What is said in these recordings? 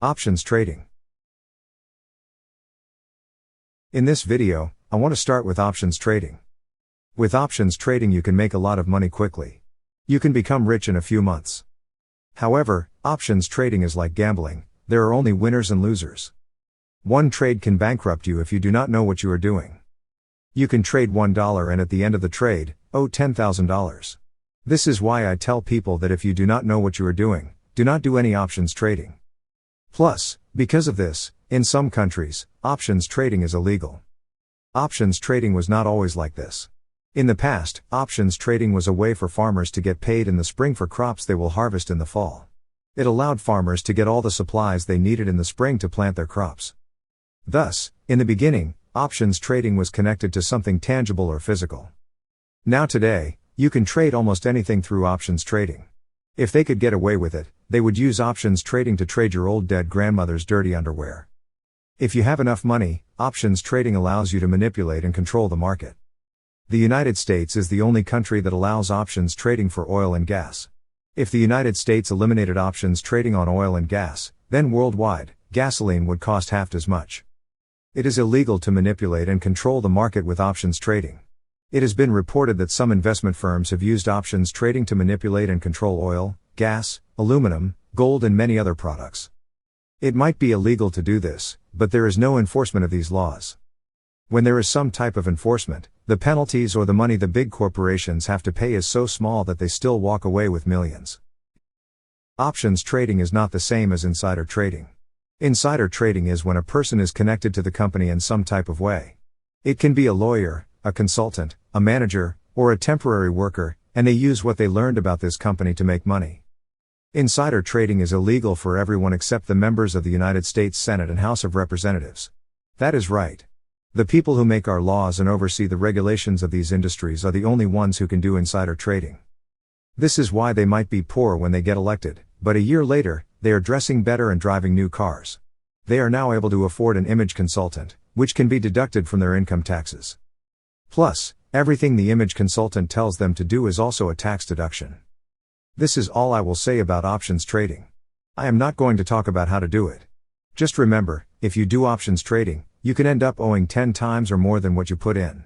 Options trading. In this video, I want to start with options trading. With options trading you can make a lot of money quickly. You can become rich in a few months. However, options trading is like gambling, there are only winners and losers. One trade can bankrupt you if you do not know what you are doing. You can trade $1 and at the end of the trade, owe $10,000. This is why I tell people that if you do not know what you are doing, do not do any options trading. Plus, because of this, in some countries, options trading is illegal. Options trading was not always like this. In the past, options trading was a way for farmers to get paid in the spring for crops they will harvest in the fall. It allowed farmers to get all the supplies they needed in the spring to plant their crops. Thus, in the beginning, options trading was connected to something tangible or physical. Now today, you can trade almost anything through options trading. If they could get away with it, they would use options trading to trade your old dead grandmother's dirty underwear. If you have enough money, options trading allows you to manipulate and control the market. The United States is the only country that allows options trading for oil and gas. If the United States eliminated options trading on oil and gas, then worldwide, gasoline would cost half as much. It is illegal to manipulate and control the market with options trading. It has been reported that some investment firms have used options trading to manipulate and control oil, gas, aluminum, gold and many other products. It might be illegal to do this, but there is no enforcement of these laws. When there is some type of enforcement, the penalties or the money the big corporations have to pay is so small that they still walk away with millions. Options trading is not the same as insider trading. Insider trading is when a person is connected to the company in some type of way. It can be a lawyer, a consultant, a manager, or a temporary worker, and they use what they learned about this company to make money. Insider trading is illegal for everyone except the members of the United States Senate and House of Representatives. That is right. The people who make our laws and oversee the regulations of these industries are the only ones who can do insider trading. This is why they might be poor when they get elected, but a year later, they are dressing better and driving new cars. They are now able to afford an image consultant, which can be deducted from their income taxes. Plus, everything the image consultant tells them to do is also a tax deduction. This is all I will say about options trading. I am not going to talk about how to do it. Just remember, if you do options trading, you can end up owing 10 times or more than what you put in.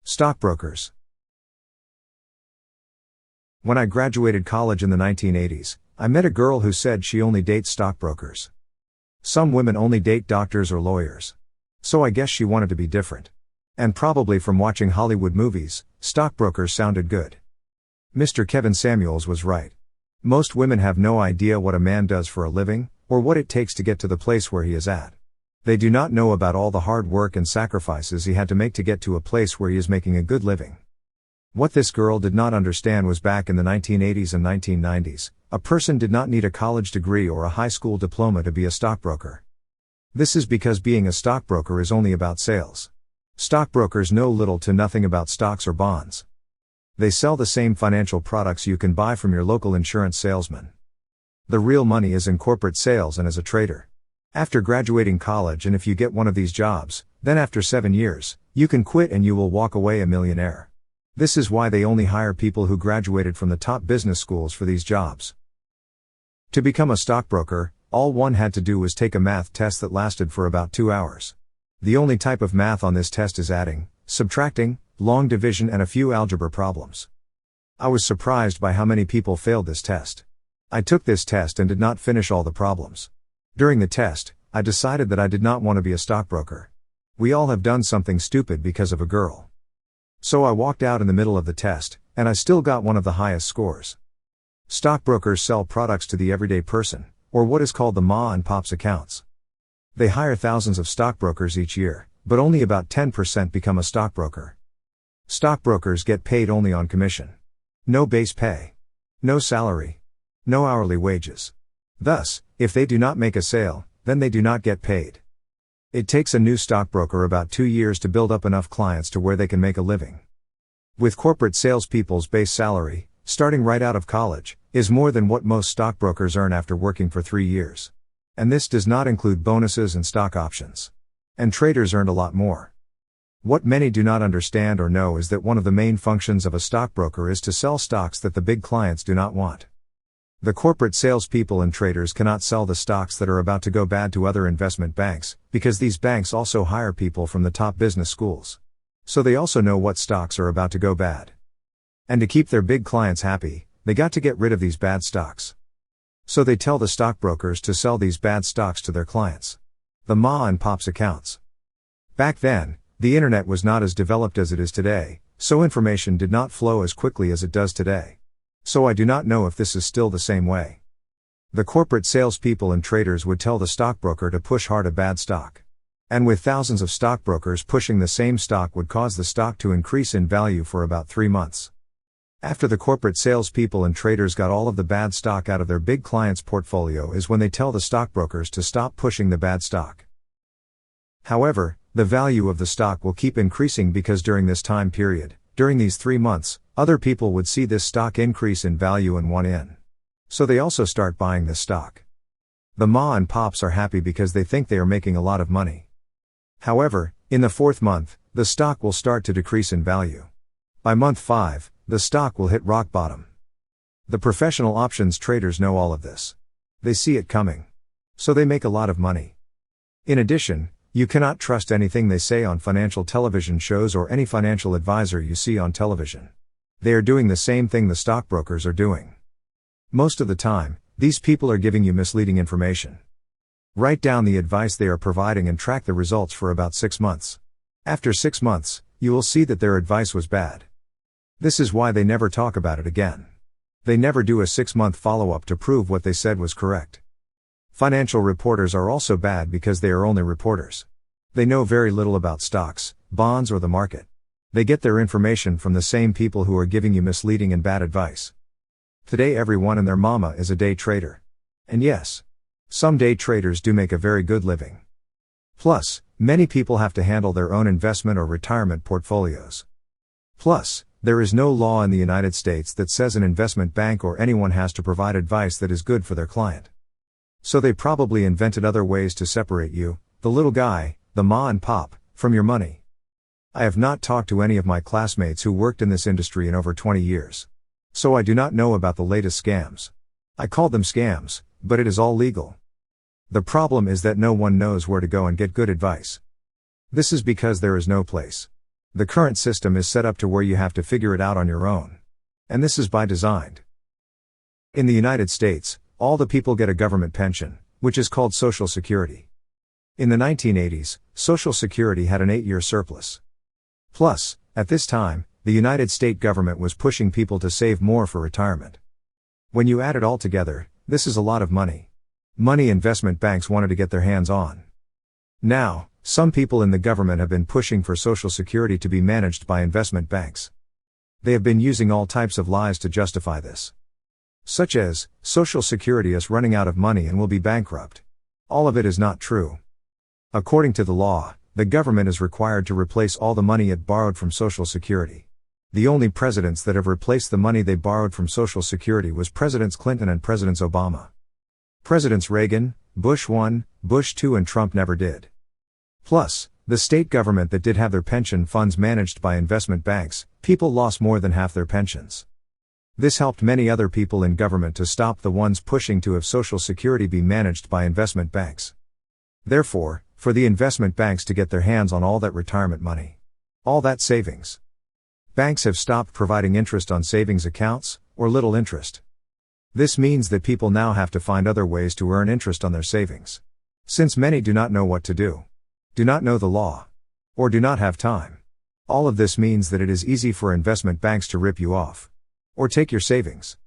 Stockbrokers. When I graduated college in the 1980s, I met a girl who said she only dates stockbrokers. Some women only date doctors or lawyers. So I guess she wanted to be different. And probably from watching Hollywood movies, stockbrokers sounded good. Mr. Kevin Samuels was right. Most women have no idea what a man does for a living, or what it takes to get to the place where he is at. They do not know about all the hard work and sacrifices he had to make to get to a place where he is making a good living. What this girl did not understand was back in the 1980s and 1990s, a person did not need a college degree or a high school diploma to be a stockbroker. This is because being a stockbroker is only about sales. Stockbrokers know little to nothing about stocks or bonds. They sell the same financial products you can buy from your local insurance salesman. The real money is in corporate sales and as a trader. After graduating college, and if you get one of these jobs, then after 7 years, you can quit and you will walk away a millionaire. This is why they only hire people who graduated from the top business schools for these jobs. To become a stockbroker, all one had to do was take a math test that lasted for about 2 hours. The only type of math on this test is adding, subtracting, long division and a few algebra problems. I was surprised by how many people failed this test. I took this test and did not finish all the problems. During the test, I decided that I did not want to be a stockbroker. We all have done something stupid because of a girl. So I walked out in the middle of the test, and I still got one of the highest scores. Stockbrokers sell products to the everyday person, or what is called the ma and pops accounts. They hire thousands of stockbrokers each year, but only about 10% become a stockbroker. Stockbrokers get paid only on commission. No base pay. No salary. No hourly wages. Thus, if they do not make a sale, then they do not get paid. It takes a new stockbroker about 2 years to build up enough clients to where they can make a living. With corporate salespeople's base salary, starting right out of college, is more than what most stockbrokers earn after working for 3 years. And this does not include bonuses and stock options. And traders earned a lot more. What many do not understand or know is that one of the main functions of a stockbroker is to sell stocks that the big clients do not want. The corporate salespeople and traders cannot sell the stocks that are about to go bad to other investment banks, because these banks also hire people from the top business schools. So they also know what stocks are about to go bad. And to keep their big clients happy, they got to get rid of these bad stocks. So they tell the stockbrokers to sell these bad stocks to their clients. The ma and pops accounts. Back then, the internet was not as developed as it is today, so information did not flow as quickly as it does today. So I do not know if this is still the same way. The corporate salespeople and traders would tell the stockbroker to push hard a bad stock. And with thousands of stockbrokers pushing the same stock would cause the stock to increase in value for about 3 months. After the corporate salespeople and traders got all of the bad stock out of their big clients' portfolio is when they tell the stockbrokers to stop pushing the bad stock. However, the value of the stock will keep increasing because during this time period, during these 3 months, other people would see this stock increase in value and want in. So they also start buying this stock. The ma and pops are happy because they think they are making a lot of money. However, in the 4th month, the stock will start to decrease in value. By month 5, the stock will hit rock bottom. The professional options traders know all of this. They see it coming. So they make a lot of money. In addition, you cannot trust anything they say on financial television shows or any financial advisor you see on television. They are doing the same thing the stockbrokers are doing. Most of the time, these people are giving you misleading information. Write down the advice they are providing and track the results for about 6 months. After 6 months, you will see that their advice was bad. This is why they never talk about it again. They never do a 6-month follow-up to prove what they said was correct. Financial reporters are also bad because they are only reporters. They know very little about stocks, bonds or the market. They get their information from the same people who are giving you misleading and bad advice. Today everyone and their mama is a day trader. And yes, some day traders do make a very good living. Plus, many people have to handle their own investment or retirement portfolios. Plus, there is no law in the United States that says an investment bank or anyone has to provide advice that is good for their client. So they probably invented other ways to separate you, the little guy, the ma and pop, from your money. I have not talked to any of my classmates who worked in this industry in over 20 years. So I do not know about the latest scams. I call them scams, but it is all legal. The problem is that no one knows where to go and get good advice. This is because there is no place. The current system is set up to where you have to figure it out on your own. And this is by design. In the United States, all the people get a government pension, which is called Social Security. In the 1980s, Social Security had an 8-year surplus. Plus, at this time, the United States government was pushing people to save more for retirement. When you add it all together, this is a lot of money. Money investment banks wanted to get their hands on. Now, some people in the government have been pushing for Social Security to be managed by investment banks. They have been using all types of lies to justify this. Such as, Social Security is running out of money and will be bankrupt. All of it is not true. According to the law, the government is required to replace all the money it borrowed from Social Security. The only presidents that have replaced the money they borrowed from Social Security was Presidents Clinton and Presidents Obama. Presidents Reagan, Bush 1, Bush 2 and Trump never did. Plus, the state government that did have their pension funds managed by investment banks, people lost more than half their pensions. This helped many other people in government to stop the ones pushing to have Social Security be managed by investment banks. Therefore, for the investment banks to get their hands on all that retirement money, all that savings, banks have stopped providing interest on savings accounts, or little interest. This means that people now have to find other ways to earn interest on their savings. Since many do not know what to do, do not know the law, or do not have time. All of this means that it is easy for investment banks to rip you off, or take your savings.